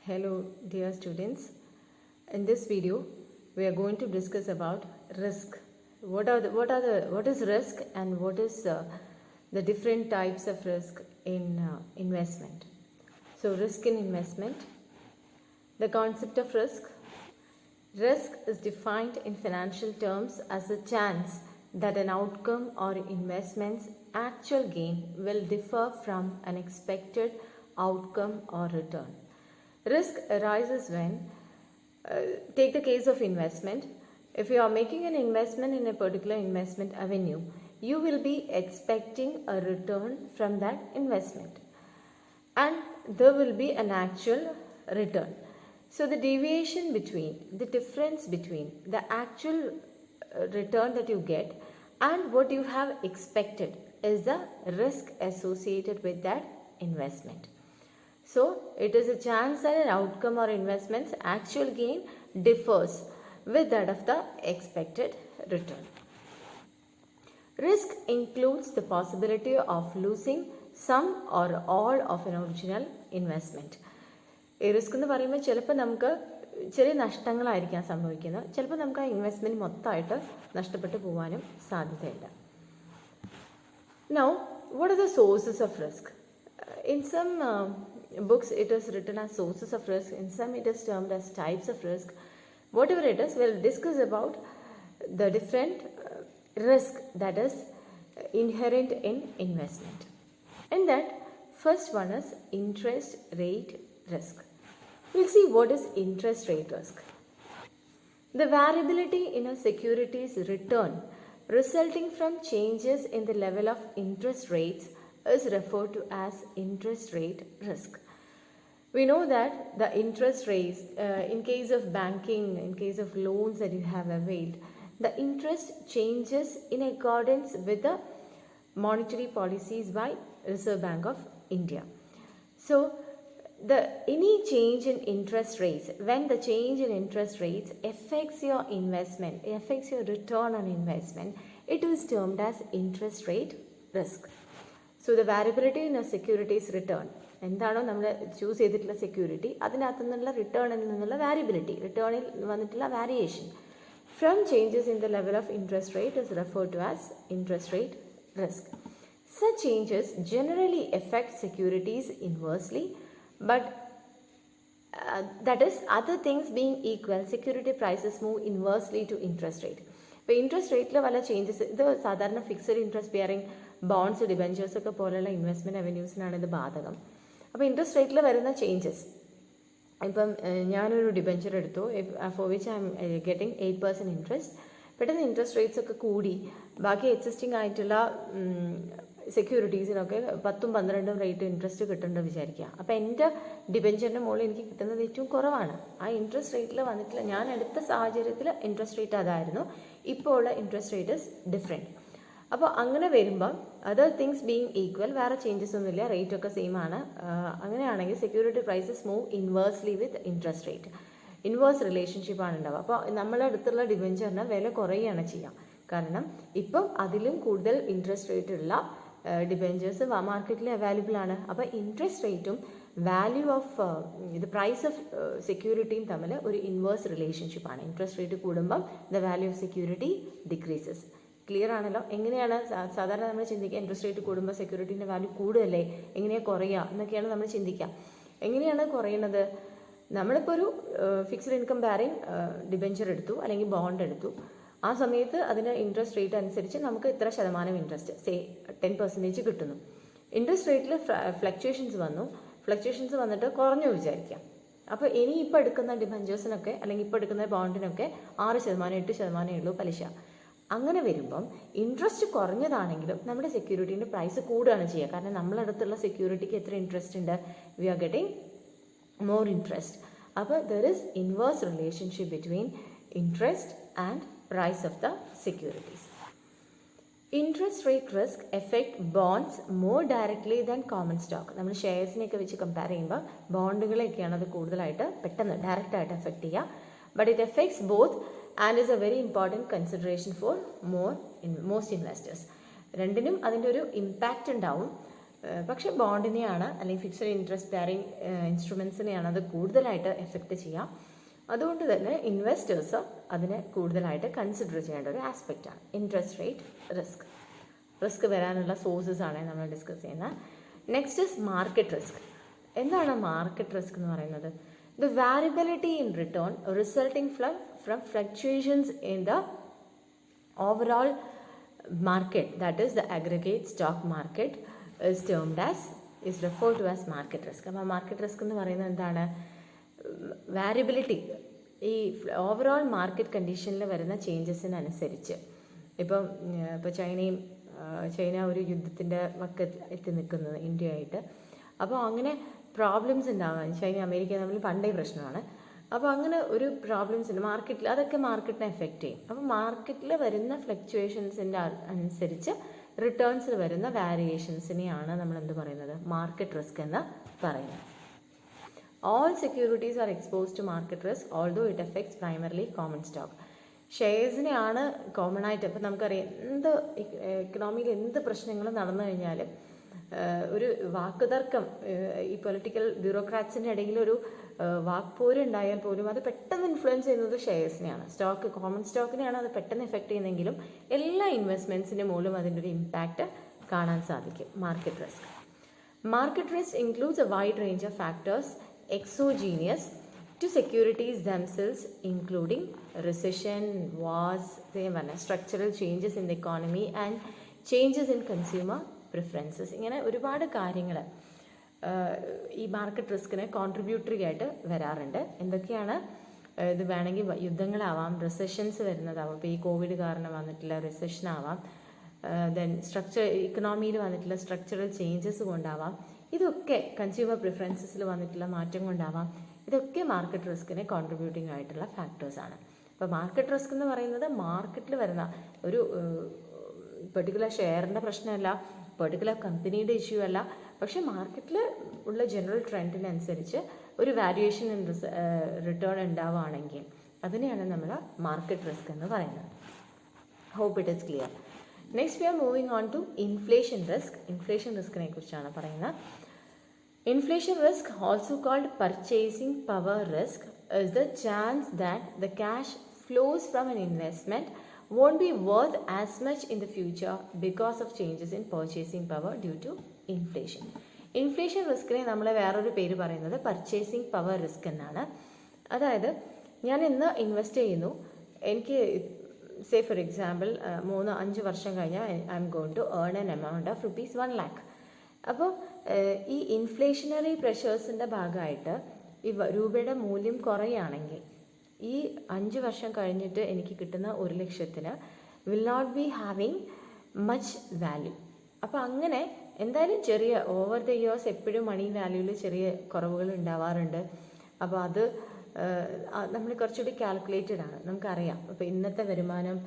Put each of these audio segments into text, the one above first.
Hello dear students. In this video we are going to discuss about risk. What is risk and what is the different types of risk in investment. So risk in investment. The concept of risk. Risk is defined in financial terms as the chance that an outcome or investment's actual gain will differ from an expected outcome or return. Risk arises when, take the case of investment. If you are making an investment in a particular investment avenue, you will be expecting a return from that investment, and there will be an actual return. So the deviation between, the difference between the actual return that you get and what you have expected is the risk associated with that investment. So it is a chance that an outcome or investment's actual gain differs with that of the expected return. Risk includes the possibility of losing some or all of an original investment. ഈ risk എന്ന് പറയുമ്പോൾ ചിലപ്പോൾ നമുക്ക് ചെറിയ നഷ്ടങ്ങളായിരിക്കാം സംഭവിക്കുന്നത്, ചിലപ്പോൾ നമുക്ക് ആ ഇൻവെസ്റ്റ്മെൻറ്റ് മൊത്തമായിട്ട് നഷ്ടപ്പെട്ടു പോകാനും സാധ്യതയുണ്ട്. Now, what are the sources of risk? In some books it is written as sources of risk, in some it is termed as types of risk. Whatever it is, we'll discuss about the different risk that is inherent in investment. And that first one is interest rate risk. We'll see what is interest rate risk. The variability in a security's return resulting from changes in the level of interest rates is referred to as interest rate risk. We know that the interest rates, in case of banking, in case of loans that you have availed, the interest changes in accordance with the monetary policies by Reserve Bank of India. So any change in interest rates, when the change in interest rates affects your investment, affects your return on investment, it is termed as interest rate risk. So the variability in a security's return, എന്താണോ നമ്മൾ choose ചെയ്തിട്ടുള്ള security അതിനകത്തു നിന്നുള്ള റിട്ടേണിൽ നിന്നുള്ള variability, റിട്ടേണിൽ വന്നിട്ടുള്ള variation from changes in the level of interest rate is referred to as interest rate risk. Such changes generally affect securities inversely, but that is, other things being equal, security prices move inversely to interest rate. ഇപ്പോൾ interest റേറ്റിൽ വല്ല changes, ഇത് സാധാരണ fixed interest bearing bonds, debentures ഒക്കെ പോലെയുള്ള investment അവന്യൂസിനാണ് ഇത് ബാധകം. അപ്പോൾ interest റേറ്റിൽ വരുന്ന ചേഞ്ചസ്, ഇപ്പം ഞാനൊരു ഡിബെഞ്ചർ എടുത്തു for which I am getting 8% interest. പെട്ടെന്ന് ഇൻട്രസ്റ്റ് റേറ്റ്സ് ഒക്കെ കൂടി ബാക്കി എക്സിസ്റ്റിംഗ് ആയിട്ടുള്ള സെക്യൂരിറ്റീസിനൊക്കെ 10-12 റേറ്റ് ഇൻട്രസ്റ്റ് കിട്ടുന്നുണ്ട് വിചാരിക്കുക. അപ്പോൾ എൻ്റെ ഡിബെഞ്ചറിൻ്റെ മുകളിൽ എനിക്ക് കിട്ടുന്നത് ഏറ്റവും കുറവാണ്. ആ ഇൻട്രസ്റ്റ് റേറ്റിൽ വന്നിട്ടില്ല, ഞാൻ എടുത്ത സാഹചര്യത്തിൽ ഇൻട്രസ്റ്റ് റേറ്റ് അതായിരുന്നു, ഇപ്പോൾ ഉള്ള ഇൻട്രസ്റ്റ് റേറ്റ് ഇസ് ഡിഫറെൻറ്റ്. അപ്പോൾ അങ്ങനെ വരുമ്പോൾ അതർ തിങ്സ് ബീങ് ഈക്വൽ, വേറെ ചേഞ്ചസ് ഒന്നുമില്ല, റേറ്റ് ഒക്കെ സെയിം ആണ്. അങ്ങനെയാണെങ്കിൽ security prices move inversely with interest rate, inverse റിലേഷൻഷിപ്പാണ് ഉണ്ടാവുക. അപ്പോൾ നമ്മളെ അടുത്തുള്ള ഡിബെഞ്ചറിന് വില കുറയുകയാണ് ചെയ്യുക, കാരണം ഇപ്പം അതിലും കൂടുതൽ ഇൻട്രസ്റ്റ് റേറ്റ് ഉള്ള ഡിബെഞ്ചേഴ്സ് മാർക്കറ്റിൽ അവൈലബിൾ ആണ്. അപ്പോൾ ഇൻട്രസ്റ്റ് റേറ്റും വാല്യൂ ഓഫ് ഇത് പ്രൈസ് ഓഫ് സെക്യൂരിറ്റിയും തമ്മിൽ ഒരു ഇൻവേഴ്സ് റിലേഷൻഷിപ്പാണ്. ഇൻട്രസ്റ്റ് റേറ്റ് കൂടുമ്പം the value of security decreases. Clear ആണല്ലോ? എങ്ങനെയാണ് സാധാരണ നമ്മൾ ചിന്തിക്കുക, ഇൻട്രസ്റ്റ് റേറ്റ് കൂടുമ്പോൾ സെക്യൂരിറ്റീൻ്റെ വാല്യൂ കൂടുകയല്ലേ, എങ്ങനെയാണ് കുറയുക എന്നൊക്കെയാണ് നമ്മൾ ചിന്തിക്കുക. എങ്ങനെയാണ് കുറയുന്നത്? നമ്മളിപ്പോൾ ഒരു ഫിക്സ്ഡ് ഇൻകം ബെയറിംഗ് ഡിബെഞ്ചർ എടുത്തു അല്ലെങ്കിൽ ബോണ്ട് എടുത്തു, ആ സമയത്ത് അതിന് ഇൻട്രസ്റ്റ് റേറ്റ് അനുസരിച്ച് നമുക്ക് ഇത്ര ശതമാനം ഇൻട്രസ്റ്റ്, സേ 10% കിട്ടുന്നു. ഇൻട്രസ്റ്റ് റേറ്റിൽ ഫ്ലക്ച്വേഷൻസ് വന്നിട്ട് കുറഞ്ഞു വിചാരിക്കാം. അപ്പോൾ ഇപ്പോൾ എടുക്കുന്ന ഡിബെഞ്ചേഴ്സിനൊക്കെ അല്ലെങ്കിൽ ഇപ്പോൾ എടുക്കുന്ന ബോണ്ടിനൊക്കെ 6%, 8% ഉള്ളൂ പലിശ. അങ്ങനെ വരുമ്പം ഇൻട്രസ്റ്റ് കുറഞ്ഞതാണെങ്കിലും നമ്മുടെ സെക്യൂരിറ്റീൻ്റെ പ്രൈസ് കൂടുകയാണ് ചെയ്യുക, കാരണം നമ്മളടുത്തുള്ള സെക്യൂരിറ്റിക്ക് എത്ര ഇൻട്രസ്റ്റ് ഉണ്ട്, we are getting more interest. അപ്പോൾ there is inverse relationship between interest and price of the securities. Interest rate risk affect bonds more directly than common stock. നമ്മൾ ഷെയർസിനെയൊക്കെ വെച്ച് കമ്പയർ ചെയ്യുമ്പോൾ ബോണ്ടുകളെയൊക്കെയാണ് അത് കൂടുതലായിട്ട് പെട്ടെന്ന് ഡയറക്റ്റായിട്ട് എഫക്റ്റ് ചെയ്യുക. But it effects both and is A very important consideration four most investors. രണ്ടിനും അതിൻ്റെ ഒരു ഇമ്പാക്റ്റ് ഉണ്ടാവും. പക്ഷേ ബോണ്ടിനെയാണ് അല്ലെങ്കിൽ ഫിക്സഡ് ഇൻട്രസ്റ്റ് ബെയറിംഗ് ഇൻസ്ട്രുമെൻസിനെയാണ് അത് കൂടുതലായിട്ട് എഫക്റ്റ് ചെയ്യാം. അതുകൊണ്ട് തന്നെ ഇൻവെസ്റ്റേഴ്സ് അതിനെ കൂടുതലായിട്ട് കൺസിഡർ ചെയ്യേണ്ട ഒരു ആസ്പെക്റ്റാണ് ഇൻട്രസ്റ്റ് റേറ്റ് റിസ്ക് വരാനുള്ള സോഴ്സസ് ആണ് നമ്മൾ ഡിസ്കസ് ചെയ്യുന്നത്. Next is market risk. എന്താണ് മാർക്കറ്റ് റിസ്ക് എന്ന് പറയുന്നത്? The variability in return resulting from fluctuations in the overall market, that is the aggregate stock market, is termed as, is referred to as market risk. അപ്പോൾ market risk എന്ന് പറയുന്നത് എന്താണ്? Variability, ഈ overall market കണ്ടീഷനിൽ വരുന്ന ചേഞ്ചസിനനുസരിച്ച്. ഇപ്പോൾ China ഒരു യുദ്ധത്തിൻ്റെ വക്കത്ത് എത്തി നിൽക്കുന്നത് ഇന്ത്യയായിട്ട്. അപ്പോൾ അങ്ങനെ പ്രോബ്ലംസ് ഉണ്ടാവാൻ ചൈന അമേരിക്ക തമ്മിൽ പണ്ടേ പ്രശ്നമാണ്. അപ്പോൾ അങ്ങനെ ഒരു പ്രോബ്ലംസ് ഉണ്ട് മാർക്കറ്റിൽ, അതൊക്കെ മാർക്കറ്റിനെ എഫക്റ്റ് ചെയ്യും. അപ്പോൾ മാർക്കറ്റിൽ വരുന്ന ഫ്ലക്ച്വേഷൻസിൻ്റെ അനുസരിച്ച് റിട്ടേൺസിൽ വരുന്ന വാരിയേഷൻസിനെയാണ് നമ്മൾ എന്ത് പറയുന്നത്? മാർക്കറ്റ് റിസ്ക് എന്ന് പറയുന്നത്. All securities are exposed to market risk although it affects primarily common stock. ഷെയർസിനെയാണ് കോമൺ ആയിട്ട്. ഇപ്പോൾ നമുക്കറിയാം, എക്കണോമിയിൽ എന്ത് പ്രശ്നങ്ങൾ നടന്നു കഴിഞ്ഞാലും ഒരു വാക്കുതർക്കം, ഈ പൊളിറ്റിക്കൽ ബ്യൂറോക്രാറ്റ്സിൻ്റെ ഇടയിൽ ഒരു വാക്പോരുണ്ടായാൽ പോലും അത് പെട്ടെന്ന് ഇൻഫ്ലുവൻസ് ചെയ്യുന്നത് ഷെയർസിനെയാണ്. കോമൺ സ്റ്റോക്കിനെയാണ് അത് പെട്ടെന്ന് എഫക്റ്റ് ചെയ്യുന്നെങ്കിലും എല്ലാ ഇൻവെസ്റ്റ്മെൻറ്റ്സിൻ്റെ മുകളിലും അതിൻ്റെ ഒരു ഇമ്പാക്റ്റ് കാണാൻ സാധിക്കും. Market risk includes A wide range of factors exogenous to securities themselves, including recession, wars, structural changes in the economy and changes in consumer preferences. ഇങ്ങനെ ഒരുപാട് കാര്യങ്ങൾ ഈ മാർക്കറ്റ് റിസ്കിന് കോൺട്രിബ്യൂട്ടറി ആയിട്ട് വരാറുണ്ട്. എന്തൊക്കെയാണ്? ഇത് വേണമെങ്കിൽ യുദ്ധങ്ങളാവാം, റിസഷൻസ് വരുന്നതാവാം. ഇപ്പോൾ ഈ കോവിഡ് കാരണം വന്നിട്ടുള്ള റിസഷൻ ആവാം, ദെൻ ഇക്കണോമിയിൽ വന്നിട്ടുള്ള സ്ട്രക്ചറൽ ചേഞ്ചസ് കൊണ്ടാവാം, ഇതൊക്കെ കൺസ്യൂമർ പ്രിഫറൻസസിൽ വന്നിട്ടുള്ള മാറ്റം കൊണ്ടാവാം. ഇതൊക്കെ മാർക്കറ്റ് റിസ്കിനെ കോൺട്രിബ്യൂട്ടിംഗ് ആയിട്ടുള്ള ഫാക്ടേഴ്സാണ്. അപ്പോൾ മാർക്കറ്റ് റിസ്ക് എന്ന് പറയുന്നത് മാർക്കറ്റിൽ വരുന്ന ഒരു പെർട്ടിക്കുലർ ഷെയറിൻ്റെ പ്രശ്നമല്ല, പെർട്ടിക്കുലർ കമ്പനിയുടെ ഇഷ്യൂ അല്ല, പക്ഷേ മാർക്കറ്റിൽ ഉള്ള ജനറൽ ട്രെൻഡിനനുസരിച്ച് ഒരു വാല്യുവേഷൻ ഇൻ റിട്ടേൺ ഉണ്ടാവുകയാണെങ്കിൽ അതിനെയാണ് നമ്മൾ മാർക്കറ്റ് റിസ്ക് എന്ന് പറയുന്നത്. Hope it is clear. Next we are moving on to inflation risk. Inflation റിസ്കിനെ കുറിച്ചാണ് പറയുന്നത്. Inflation risk, also called purchasing power risk, is the chance that the cash flows from an investment won't be worth as much in the future because of changes in purchasing power due to inflation. Inflation റിസ്കിനെ നമ്മൾ വേറൊരു പേര് പറയുന്നത് purchasing power risk എന്നാണ്. അതായത് ഞാൻ ഇന്ന് invest ചെയ്യുന്നു, എനിക്ക് സേ ഫോർ എക്സാമ്പിൾ 3-5 വർഷം കഴിഞ്ഞാൽ I am going to earn an amount of ₹1 lakh. അപ്പോൾ ഈ ഇൻഫ്ലേഷണറി പ്രഷേഴ്സിൻ്റെ ഭാഗമായിട്ട് ഈ രൂപയുടെ മൂല്യം കുറയുകയാണെങ്കിൽ ഈ 5 വർഷം കഴിഞ്ഞിട്ട് എനിക്ക് കിട്ടുന്ന 1 ലക്ഷത്തിന് will not be having much value. അപ്പോൾ അങ്ങനെ എന്തായാലും ചെറിയ ഓവർ ദ ഇയേഴ്സ് എപ്പോഴും മണി വാല്യൂവിൽ ചെറിയ കുറവുകൾ ഉണ്ടാവാറുണ്ട്. അപ്പോൾ അത് നമ്മൾ കുറച്ചുകൂടി കാൽക്കുലേറ്റഡ് ആണ്, നമുക്കറിയാം. അപ്പോൾ ഇന്നത്തെ വരുമാനം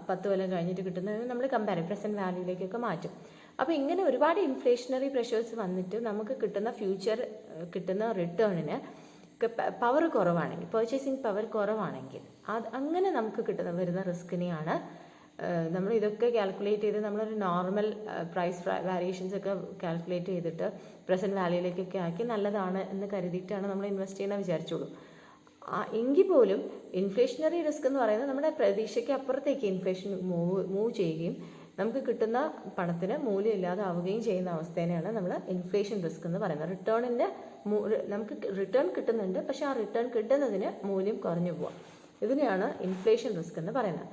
10 കൊല്ലം കഴിഞ്ഞിട്ട് കിട്ടുന്നത് നമ്മൾ പ്രസൻറ്റ് വാല്യൂയിലേക്കൊക്കെ മാറ്റും. അപ്പോൾ ഇങ്ങനെ ഒരുപാട് ഇൻഫ്ലേഷണറി പ്രഷേഴ്സ് വന്നിട്ട് നമുക്ക് കിട്ടുന്ന റിട്ടേണിന് പവർ കുറവാണെങ്കിൽ, പർച്ചേസിങ് പവർ കുറവാണെങ്കിൽ അങ്ങനെ നമുക്ക് വരുന്ന റിസ്കിനെയാണ് നമ്മൾ ഇതൊക്കെ കാൽക്കുലേറ്റ് ചെയ്ത് നമ്മളൊരു നോർമൽ പ്രൈസ് വേരിയേഷൻസ് ഒക്കെ കാൽക്കുലേറ്റ് ചെയ്തിട്ട് പ്രസൻറ്റ് വാല്യൂയിലേക്കൊക്കെ ആക്കി നല്ലതാണ് എന്ന് കരുതിയിട്ടാണ് നമ്മൾ ഇൻവെസ്റ്റ് ചെയ്യണമെന്ന് വിചാരിച്ചോളൂ. എങ്കിൽ പോലും ഇൻഫ്ലേഷണറി റിസ്ക് എന്ന് പറയുന്നത് നമ്മുടെ പ്രതീക്ഷയ്ക്ക് അപ്പുറത്തേക്ക് ഇൻഫ്ലേഷൻ മൂവ് ചെയ്യുകയും നമുക്ക് കിട്ടുന്ന പണത്തിന് മൂല്യമില്ലാതെ ആവുകയും ചെയ്യുന്ന അവസ്ഥേനെയാണ് നമ്മൾ ഇൻഫ്ലേഷൻ റിസ്ക് എന്ന് പറയുന്നത്. നമുക്ക് റിട്ടേൺ കിട്ടുന്നുണ്ട്, പക്ഷേ ആ റിട്ടേൺ കിട്ടുന്നതിന് മൂല്യം കുറഞ്ഞു പോവാം. ഇതിനെയാണ് ഇൻഫ്ലേഷൻ റിസ്ക് എന്ന് പറയുന്നത്.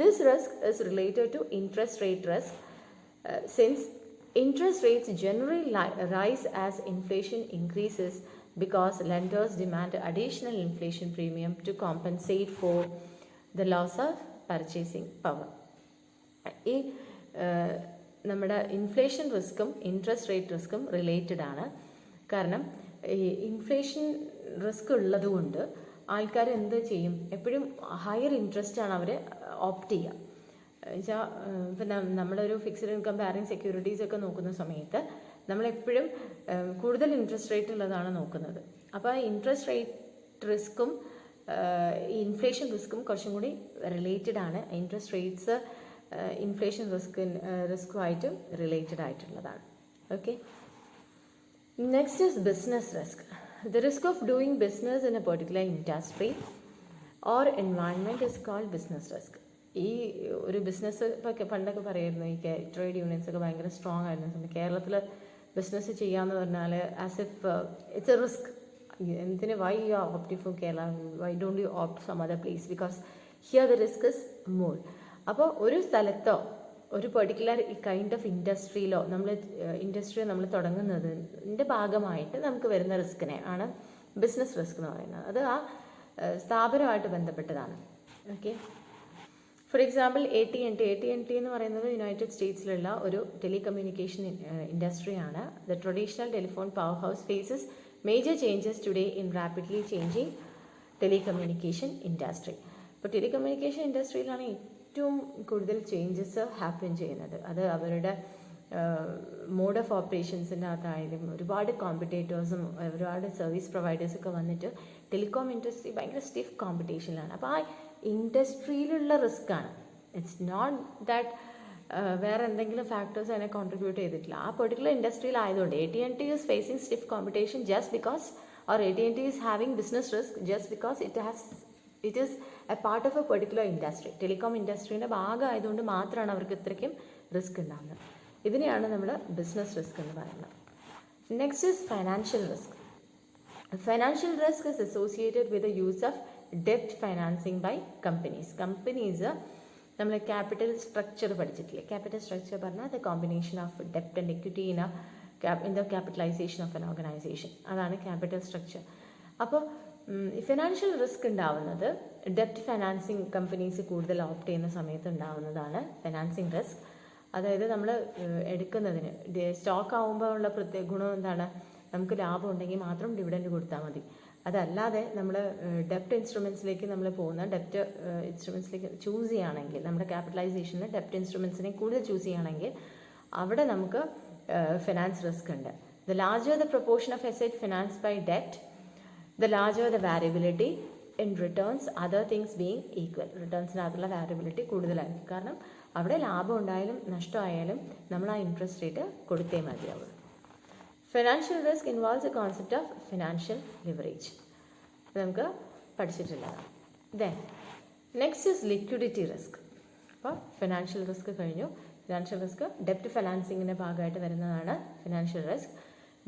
This risk is related to interest rate risk since interest rates generally rise as inflation increases because lenders demand additional inflation premium to compensate for the loss of purchasing power. ഈ നമ്മുടെ inflation റിസ്ക്കും interest rate റിസ്ക്കും related ആണ്. കാരണം ഈ inflation risk ഉള്ളത് കൊണ്ട് ആൾക്കാർ എന്ത് ചെയ്യും, എപ്പോഴും ഹയർ ഇൻട്രസ്റ്റ് ആണ് അവർ ഓപ്റ്റ് ചെയ്യുക. വെച്ചാൽ പിന്നെ നമ്മളൊരു ഫിക്സഡ് ഇൻകം ബെയറിംഗ് സെക്യൂരിറ്റീസ് ഒക്കെ നോക്കുന്ന സമയത്ത് നമ്മളെപ്പോഴും കൂടുതൽ ഇൻട്രസ്റ്റ് റേറ്റ് ഉള്ളതാണ് നോക്കുന്നത്. അപ്പോൾ ആ ഇൻട്രസ്റ്റ് റേറ്റ് റിസ്ക്കും ഈ ഇൻഫ്ലേഷൻ റിസ്ക്കും കുറച്ചും കൂടി റിലേറ്റഡ് ആണ്. ഇൻട്രസ്റ്റ് റേറ്റ്സ് ഇൻഫ്ലേഷൻ റിസ്ക്കുമായിട്ട് റിലേറ്റഡ് ആയിട്ടുള്ളതാണ്. Okay. Next is business risk. The risk of doing business in a particular industry or environment is called business risk. ഈ ഒരു ബിസിനസ് ഇപ്പോൾ പണ്ടൊക്കെ പറയായിരുന്നു, ഈ ട്രേഡ് യൂണിയൻസ് ഒക്കെ ഭയങ്കര സ്ട്രോങ് ആയിരുന്ന സമയം കേരളത്തിൽ ബിസിനസ് ചെയ്യാമെന്ന് പറഞ്ഞാൽ as if it's a risk. എന്തിന് why you are opting for Kerala, why don't you opt some other place, because here the risk is more. അപ്പോൾ ഒരു സ്ഥലത്തോ ഒരു പെർട്ടിക്കുലർ കൈൻഡ് ഓഫ് ഇൻഡസ്ട്രിയിലോ നമ്മൾ തുടങ്ങുന്നതിൻ്റെ ഭാഗമായിട്ട് നമുക്ക് വരുന്ന റിസ്കിനെ ആണ് ബിസിനസ് റിസ്ക് എന്ന് പറയുന്നത്. അത് ആ സ്ഥാപനമായിട്ട് ബന്ധപ്പെട്ടതാണ്. ഓക്കെ. ഫോർ എക്സാമ്പിൾ AT&T എന്ന് പറയുന്നത് യുണൈറ്റഡ് സ്റ്റേറ്റ്സിലുള്ള ഒരു ടെലികമ്മ്യൂണിക്കേഷൻ ഇൻഡസ്ട്രിയാണ്. The traditional telephone power house faces major changes today in rapidly changing telecommunication industry. ഇപ്പോൾ ടെലികമ്മ്യൂണിക്കേഷൻ ഇൻഡസ്ട്രിയിലാണ് ഏറ്റവും കൂടുതൽ ചേഞ്ചസ് ഹാപ്പൻ ചെയ്യുന്നത്. അത് അവരുടെ മോഡ് ഓഫ് ഓപ്പറേഷൻസിൻ്റെ അകത്തായാലും ഒരുപാട് കോമ്പറ്റേറ്റേഴ്സും ഒരുപാട് സർവീസ് പ്രൊവൈഡേഴ്സൊക്കെ വന്നിട്ട് ടെലികോം ഇൻഡസ്ട്രി ഭയങ്കര സ്റ്റിഫ് കോമ്പറ്റീഷനിലാണ്. അപ്പോൾ ആ ഇൻഡസ്ട്രിയിലുള്ള റിസ്ക്കാണ്. ഇറ്റ്സ് നോട്ട് ദാറ്റ് വേറെ എന്തെങ്കിലും ഫാക്ടേഴ്സ് അതിനെ കോൺട്രിബ്യൂട്ട് ചെയ്തിട്ടില്ല. ആ പെർട്ടിക്കുലർ ഇൻഡസ്ട്രിയിലായതുകൊണ്ട് AT&T is facing stiff competition just because or AT&T is having business risk just because it is a part of a particular industry. Telecom ഇൻഡസ്ട്രീൻ്റെ ഭാഗമായതുകൊണ്ട് മാത്രമാണ് അവർക്ക് ഇത്രയ്ക്കും റിസ്ക് ഉണ്ടാകുന്നത്. ഇതിനെയാണ് നമ്മൾ ബിസിനസ് റിസ്ക് എന്ന് പറയുന്നത്. Next is financial risk. Financial risk is associated with the use of ഡെപ്റ്റ് ഫൈനാൻസിങ് ബൈ കമ്പനീസ്. നമ്മൾ ക്യാപിറ്റൽ സ്ട്രക്ചർ പഠിച്ചിട്ടില്ലേ? ക്യാപിറ്റൽ സ്ട്രക്ചർ പറഞ്ഞാൽ ദ കോമ്പിനേഷൻ ഓഫ് ഡെപ്റ്റ് and equity in the capitalization of an organization, അതാണ് capital structure. അപ്പോൾ financial risk ഉണ്ടാവുന്നത് ഡെപ്റ്റ് financing companies കൂടുതൽ ഓപ്റ്റ് ചെയ്യുന്ന സമയത്ത് ഉണ്ടാവുന്നതാണ് ഫിനാൻസിങ് റിസ്ക്. അതായത് നമ്മൾ എടുക്കുന്നതിന് സ്റ്റോക്ക് ആകുമ്പോൾ ഉള്ള പ്രത്യേക ഗുണം എന്താണ്? നമുക്ക് ലാഭം ഉണ്ടെങ്കിൽ മാത്രം ഡിവിഡൻഡ് കൊടുത്താൽ മതി. അതല്ലാതെ നമ്മൾ ഡെപ്റ്റ് ഇൻസ്ട്രുമെൻറ്റ്സിലേക്ക് നമ്മൾ പോകുന്ന ഡെപ്റ്റ് ഇൻസ്ട്രുമെൻറ്റ്സിലേക്ക് ചൂസ് ചെയ്യുകയാണെങ്കിൽ, നമ്മുടെ ക്യാപിറ്റലൈസേഷനിൽ ഡെപ്റ്റ് ഇൻസ്ട്രുമെൻറ്റ്സിനെ കൂടുതൽ ചൂസ് ചെയ്യുകയാണെങ്കിൽ അവിടെ നമുക്ക് ഫിനാൻസ് റിസ്ക് ഉണ്ട്. The larger the proportion of asset finance by ഡെപ്റ്റ്, the larger the variability in returns, other things being equal. റിട്ടേൺസിനകത്തുള്ള വാരിയബിലിറ്റി കൂടുതലായിരിക്കും. കാരണം അവിടെ ലാഭം ഉണ്ടായാലും നഷ്ടമായാലും നമ്മൾ ആ ഇൻട്രസ്റ്റ് റേറ്റ് കൊടുത്തേ മതിയാവും. Financial risk involves a concept of financial leverage, നമുക്ക് പഠിച്ചിട്ടുള്ളതാണ്. Then next is liquidity risk. അപ്പോൾ ഫിനാൻഷ്യൽ റിസ്ക് കഴിഞ്ഞു. ഫിനാൻഷ്യൽ റിസ്ക് ഡെപ്റ്റ് ഫൈനാൻസിങ്ങിൻ്റെ ഭാഗമായിട്ട് വരുന്നതാണ് financial risk.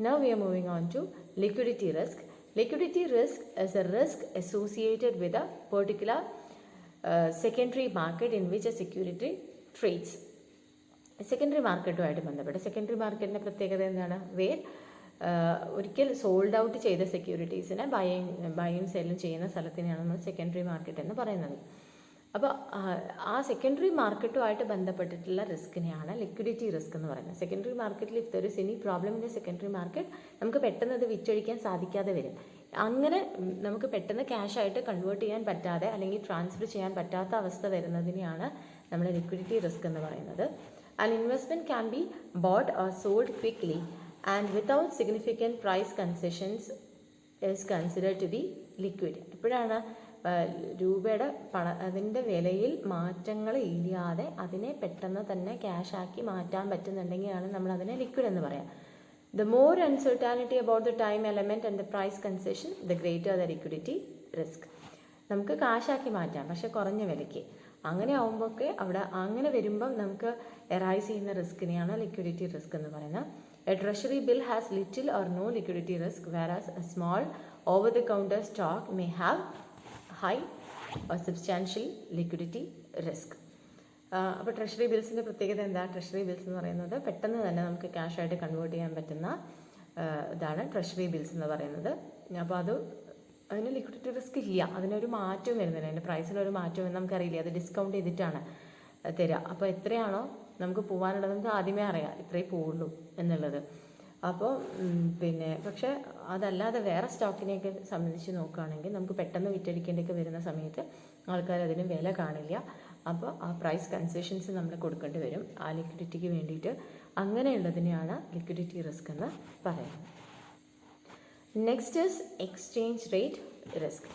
Now we are moving on to liquidity risk. Liquidity risk is a risk associated with a particular secondary market in which a security trades. Secondary മാർക്കറ്റുമായിട്ട് ബന്ധപ്പെട്ട് secondary മാർക്കറ്റിൻ്റെ പ്രത്യേകത എന്താണ്? ഒരിക്കൽ സോൾഡ് ഔട്ട് ചെയ്ത സെക്യൂരിറ്റീസിനെ ബൈയും സെല്ലും ചെയ്യുന്ന സ്ഥലത്തിനെയാണ് നമ്മൾ സെക്കൻഡറി മാർക്കറ്റ് എന്ന് പറയുന്നത്. അപ്പോൾ ആ സെക്കൻഡറി മാർക്കറ്റുമായിട്ട് ബന്ധപ്പെട്ടിട്ടുള്ള റിസ്കിനെയാണ് ലിക്വിഡിറ്റി റിസ്ക് എന്ന് പറയുന്നത്. സെക്കൻഡറി മാർക്കറ്റിൽ if there is any problem in the secondary market, നമുക്ക് പെട്ടെന്ന് അത് വിറ്റഴിക്കാൻ സാധിക്കാതെ വരും. അങ്ങനെ നമുക്ക് പെട്ടെന്ന് ക്യാഷായിട്ട് കൺവേർട്ട് ചെയ്യാൻ പറ്റാതെ അല്ലെങ്കിൽ ട്രാൻസ്ഫർ ചെയ്യാൻ പറ്റാത്ത അവസ്ഥ വരുന്നതിനെയാണ് നമ്മൾ ലിക്വിഡിറ്റി റിസ്ക് എന്ന് പറയുന്നത്. An investment can be bought or sold quickly and without significant price concessions is considered to be liquid. എപ്പോഴാണ് രൂപയുടെ അതിൻ്റെ വിലയിൽ മാറ്റങ്ങൾ ഇല്ലാതെ അതിനെ പെട്ടെന്ന് തന്നെ ക്യാഷാക്കി മാറ്റാൻ പറ്റുന്നുണ്ടെങ്കിലാണ് നമ്മൾ അതിനെ ലിക്വിഡ് എന്ന് പറയാം. The more uncertainty about the time element and the price concession, the greater the liquidity risk. നമുക്ക് കാശാക്കി മാറ്റാം, പക്ഷെ കുറഞ്ഞ വിലയ്ക്ക്. അങ്ങനെ ആകുമ്പോഴൊക്കെ അവിടെ അങ്ങനെ വരുമ്പം നമുക്ക് എറൈസ് ചെയ്യുന്ന റിസ്കിനെയാണ് ലിക്വിഡിറ്റി റിസ്ക് എന്ന് പറയുന്നത്. A treasury bill has little or no liquidity risk, whereas a small over the counter stock may have high or substantial liquidity risk. അപ്പോൾ ട്രഷറി ബിൽസിൻ്റെ പ്രത്യേകത എന്താ? ട്രഷറി ബിൽസ് എന്ന് പറയുന്നത് പെട്ടെന്ന് തന്നെ നമുക്ക് ക്യാഷായിട്ട് കൺവേർട്ട് ചെയ്യാൻ പറ്റുന്ന ഇതാണ് ട്രഷറി ബിൽസ് എന്ന് പറയുന്നത്. അപ്പോൾ അതിന് ലിക്വിഡിറ്റി റിസ്ക് ഇല്ല, അതിനൊരു മാറ്റവും വരുന്നില്ല, അതിൻ്റെ പ്രൈസിലൊരു മാറ്റവും നമുക്കറിയില്ല, അത് ഡിസ്കൗണ്ട് ചെയ്തിട്ടാണ് തരിക. അപ്പോൾ എത്രയാണോ നമുക്ക് പോകാനുള്ളത് നമുക്ക് ആദ്യമേ അറിയാം ഇത്രയേ പോവുള്ളൂ എന്നുള്ളത്. അപ്പോൾ പക്ഷേ അതല്ലാതെ വേറെ സ്റ്റോക്കിനെയൊക്കെ സംബന്ധിച്ച് നോക്കുകയാണെങ്കിൽ നമുക്ക് പെട്ടെന്ന് വിറ്റഴിക്കേണ്ടിയൊക്കെ വരുന്ന സമയത്ത് ആൾക്കാർ അതിന് വില കാണില്ല. അപ്പോൾ ആ പ്രൈസ് കൺസെഷൻസ് നമ്മൾ കൊടുക്കേണ്ടി വരും ആ ലിക്വിഡിറ്റിക്ക് വേണ്ടിയിട്ട്. അങ്ങനെയുള്ളതിനെയാണ് ലിക്വിഡിറ്റി റിസ്ക് എന്ന് പറയുന്നത്. Next is exchange rate risk.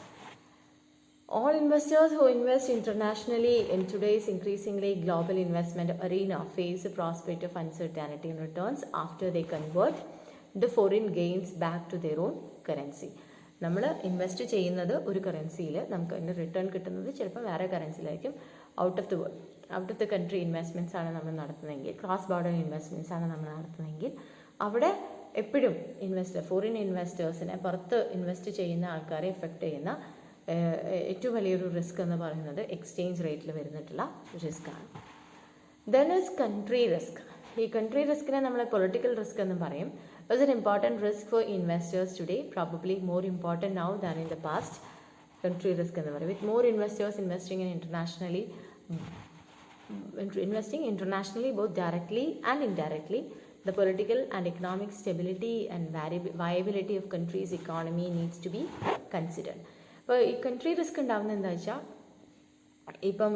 All investors who invest internationally in today's increasingly global investment arena face the prospect of uncertainty in returns after they convert the foreign gains back to their own currency. നമ്മൾ invest ചെയ്യുന്നത് ഒരു കറൻസിയിൽ നമുക്ക് അതിൻ്റെ return കിട്ടുന്നത് ചിലപ്പോൾ വേറെ കറൻസിയിലായിരിക്കും. Out of the country investments ആണ് നമ്മൾ നടത്തുന്നതെങ്കിൽ, ക്രോസ് ബോർഡർ ഇൻവെസ്റ്റ്മെൻറ്റ്സ് ആണ് നമ്മൾ നടത്തുന്നതെങ്കിൽ, അവിടെ എപ്പോഴും ഫോറിൻ ഇൻവെസ്റ്റേഴ്സിനെ, പുറത്ത് ഇൻവെസ്റ്റ് ചെയ്യുന്ന ആൾക്കാരെ എഫക്റ്റ് ചെയ്യുന്ന ഏറ്റവും വലിയൊരു റിസ്ക് എന്ന് പറയുന്നത് എക്സ്ചേഞ്ച് റേറ്റിൽ വരുന്നിട്ടുള്ള റിസ്ക്കാണ്. Then is country risk. ഈ കൺട്രി റിസ്കിനെ നമ്മൾ പൊളിറ്റിക്കൽ റിസ്ക് എന്ന് പറയും. It's an important risk for investors today, probably more important now than in the past. Country risk എന്ന് പറയും. With more investors investing internationally both directly and indirectly, the political and economic stability and viability of country's economy needs to be considered. അപ്പോൾ ഈ country risk ഉണ്ടാകുന്നത് എന്താ വെച്ചാൽ, ഇപ്പം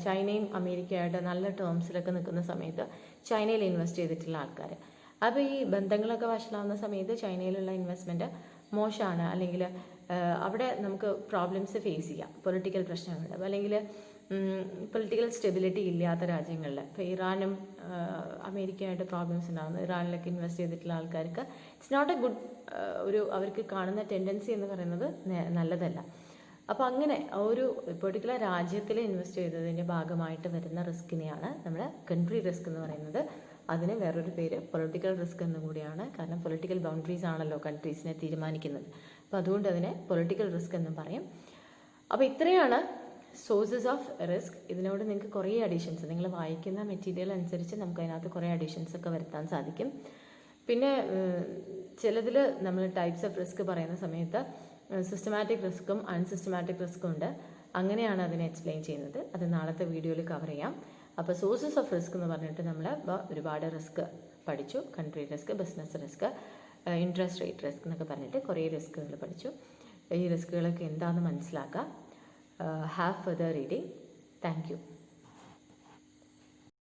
ചൈനയും അമേരിക്കയായിട്ട് നല്ല ടേംസിലൊക്കെ നിൽക്കുന്ന സമയത്ത് ചൈനയിൽ ഇൻവെസ്റ്റ് ചെയ്തിട്ടുള്ള ആൾക്കാർ, അപ്പോൾ ഈ ബന്ധങ്ങളൊക്കെ വഷളാവുന്ന സമയത്ത് ചൈനയിലുള്ള ഇൻവെസ്റ്റ്മെൻറ്റ് മോശമാണ്, അല്ലെങ്കിൽ അവിടെ നമുക്ക് പ്രോബ്ലംസ് ഫേസ് ചെയ്യാം, പൊളിറ്റിക്കൽ പ്രശ്നങ്ങളുണ്ട്, അല്ലെങ്കിൽ പൊളിറ്റിക്കൽ സ്റ്റെബിലിറ്റി ഇല്ലാത്ത രാജ്യങ്ങളിൽ. ഇപ്പോൾ ഇറാനും അമേരിക്കയായിട്ട് പ്രോബ്ലംസ് ഉണ്ടാകുന്നു. ഇറാനിലൊക്കെ ഇൻവെസ്റ്റ് ചെയ്തിട്ടുള്ള ആൾക്കാർക്ക് ഇറ്റ്സ് നോട്ട് എ ഗുഡ്, അവർക്ക് കാണുന്ന ടെൻഡൻസി എന്ന് പറയുന്നത് നല്ലതല്ല. അപ്പോൾ അങ്ങനെ ഒരു പെർട്ടിക്കുലർ രാജ്യത്തിൽ ഇൻവെസ്റ്റ് ചെയ്തതിൻ്റെ ഭാഗമായിട്ട് വരുന്ന റിസ്കിനെയാണ് നമ്മൾ കൺട്രി റിസ്ക് എന്ന് പറയുന്നത്. അതിന് വേറൊരു പേര് പൊളിറ്റിക്കൽ റിസ്ക് എന്നും കൂടിയാണ്. കാരണം പൊളിറ്റിക്കൽ ബൗണ്ടറീസ് ആണല്ലോ കൺട്രീസിനെ തീരുമാനിക്കുന്നത്. അപ്പോൾ അതുകൊണ്ട് അതിനെ പൊളിറ്റിക്കൽ റിസ്ക് എന്നും പറയും. അപ്പോൾ ഇത്രയാണ് സോഴ്സസ് ഓഫ് റിസ്ക്. ഇതിനോട് നിങ്ങൾക്ക് കുറേ അഡീഷൻസ്, നിങ്ങൾ വായിക്കുന്ന മെറ്റീരിയൽ അനുസരിച്ച് നമുക്ക് അതിനകത്ത് കുറേ അഡീഷൻസ് ഒക്കെ വരുത്താൻ സാധിക്കും. പിന്നെ ചിലതിൽ നമ്മൾ ടൈപ്സ് ഓഫ് റിസ്ക് പറയുന്ന സമയത്ത് സിസ്റ്റമാറ്റിക് റിസ്ക്കും അൺസിസ്റ്റമാറ്റിക് റിസ്ക്കും ഉണ്ട്. അങ്ങനെയാണ് അതിനെ എക്സ്പ്ലെയിൻ ചെയ്യുന്നത്. അത് നാളത്തെ വീഡിയോയിൽ കവർ ചെയ്യാം. അപ്പോൾ സോഴ്സസ് ഓഫ് റിസ്ക് എന്ന് പറഞ്ഞിട്ട് നമ്മൾ ഒരുപാട് റിസ്ക് പഠിച്ചു. Country risk, business risk, interest rate risk എന്നൊക്കെ പറഞ്ഞിട്ട് കുറേ റിസ്കുകൾ പഠിച്ചു. ഈ റിസ്കുകളൊക്കെ എന്താണെന്ന് മനസ്സിലാക്കാം. Have further reading. Thank you.